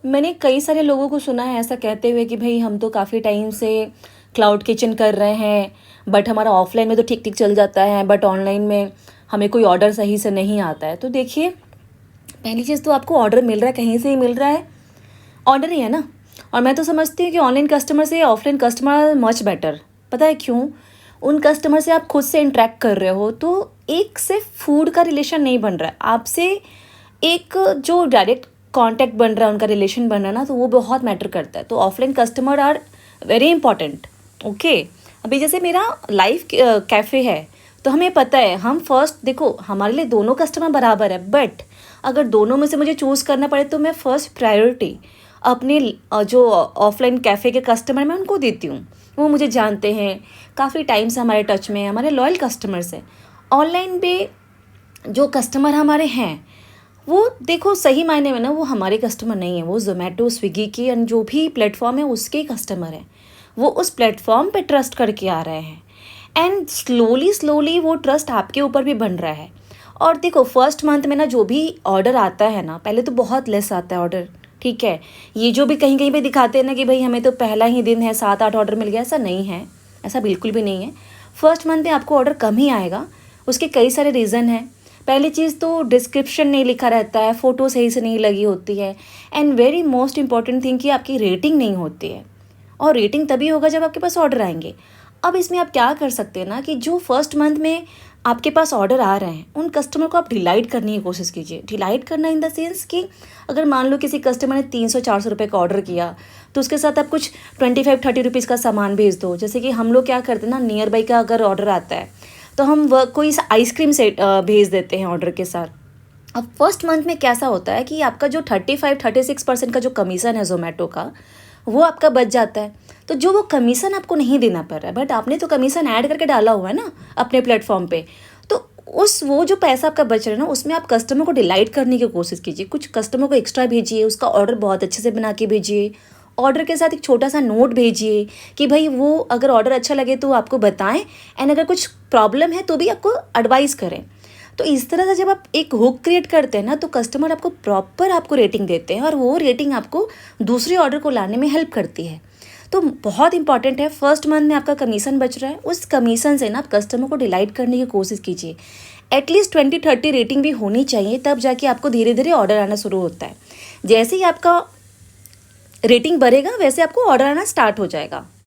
मैंने कई सारे लोगों को सुना है ऐसा कहते हुए कि भाई हम तो काफ़ी टाइम से क्लाउड किचन कर रहे हैं, बट हमारा ऑफलाइन में तो ठीक ठीक चल जाता है, बट ऑनलाइन में हमें कोई ऑर्डर सही से नहीं आता है। तो देखिए, पहली चीज़ तो आपको ऑर्डर मिल रहा है, कहीं से ही मिल रहा है, ऑर्डर ही है ना। और मैं तो समझती हूँ कि ऑनलाइन कस्टमर से ऑफलाइन कस्टमर मच बेटर। पता है क्यों? उन कस्टमर से आप खुद से इंटरेक्ट कर रहे हो, तो एक सिर्फ फूड का रिलेशन नहीं बन रहा है आपसे, एक जो डायरेक्ट कांटेक्ट बन रहा है, उनका रिलेशन बन रहा है ना, तो वो बहुत मैटर करता है। तो offline customer are very important. Okay, अभी जैसे मेरा लाइव कैफ़े है, तो हमें पता है, हम फर्स्ट देखो, हमारे लिए दोनों कस्टमर बराबर है, बट अगर दोनों में से मुझे चूज़ करना पड़े तो मैं फर्स्ट प्रायोरिटी अपने जो ऑफलाइन कैफ़े के कस्टमर मैं उनको देती हूँ। वो मुझे जानते हैं, काफ़ी टाइम से हमारे टच में हैं, हमारे लॉयल कस्टमर्स हैं। ऑनलाइन पे जो कस्टमर हमारे हैं, वो देखो सही मायने में ना वो हमारे कस्टमर नहीं है, वो ज़ोमैटो स्विगी की एंड जो भी प्लेटफॉर्म है उसके ही कस्टमर हैं। वो उस प्लेटफॉर्म पे ट्रस्ट करके आ रहे हैं, एंड स्लोली स्लोली वो ट्रस्ट आपके ऊपर भी बन रहा है। और देखो, फर्स्ट मंथ में ना जो भी ऑर्डर आता है ना, पहले तो बहुत लेस आता है ऑर्डर, ठीक है। ये जो भी कहीं कहीं पे दिखाते हैं ना कि भाई हमें तो पहला ही दिन है 7-8 ऑर्डर मिल गया, ऐसा नहीं है, ऐसा बिल्कुल भी नहीं है। फर्स्ट मंथ में आपको ऑर्डर कम ही आएगा। उसके कई सारे रीज़न हैं। पहली चीज़ तो डिस्क्रिप्शन नहीं लिखा रहता है, फ़ोटो सही से नहीं लगी होती है, and very most important thing कि आपकी रेटिंग नहीं होती है। और रेटिंग तभी होगा जब आपके पास ऑर्डर आएंगे। अब इसमें आप क्या कर सकते हैं ना, कि जो फर्स्ट मंथ में आपके पास ऑर्डर आ रहे हैं, उन कस्टमर को आप डिलाइट करने की कोशिश कीजिए। डिलाइट करना इन द सेंस कि अगर मान लो किसी कस्टमर ने 300-400 रुपये का ऑर्डर किया, तो उसके साथ आप कुछ 25-30 रुपीज़ का सामान भेज दो। जैसे कि हम लोग क्या करते हैं ना, नियर बाई का अगर ऑर्डर आता है तो हम वह कोई आइसक्रीम सेट भेज देते हैं ऑर्डर के साथ। अब फर्स्ट मंथ में कैसा होता है कि आपका जो 35-36% का जो कमीशन है ज़ोमैटो का, वो आपका बच जाता है। तो जो वो कमीशन आपको नहीं देना पड़ रहा है, बट आपने तो कमीशन ऐड करके डाला हुआ है ना अपने प्लेटफॉर्म पे, तो उस वो जो पैसा आपका बच रहा है ना, उसमें आप कस्टमर को डिलाइट करने की कोशिश कीजिए। कुछ कस्टमर को एक्स्ट्रा भेजिए, उसका ऑर्डर बहुत अच्छे से बना के भेजिए। ऑर्डर के साथ एक छोटा सा नोट भेजिए कि भाई वो अगर ऑर्डर अच्छा लगे तो आपको बताएं, एंड अगर कुछ प्रॉब्लम है तो भी आपको एडवाइस करें। तो इस तरह से जब आप एक हुक क्रिएट करते हैं ना, तो कस्टमर आपको प्रॉपर आपको रेटिंग देते हैं, और वो रेटिंग आपको दूसरे ऑर्डर को लाने में हेल्प करती है। तो बहुत इंपॉर्टेंट है, फर्स्ट मंथ में आपका कमीशन बच रहा है, उस कमीशन से ना आप कस्टमर को डिलाइट करने की कोशिश कीजिए। एटलीस्ट 20-30 रेटिंग भी होनी चाहिए, तब जाके आपको धीरे धीरे ऑर्डर आना शुरू होता है। जैसे ही आपका रेटिंग बढ़ेगा, वैसे आपको ऑर्डर आना स्टार्ट हो जाएगा।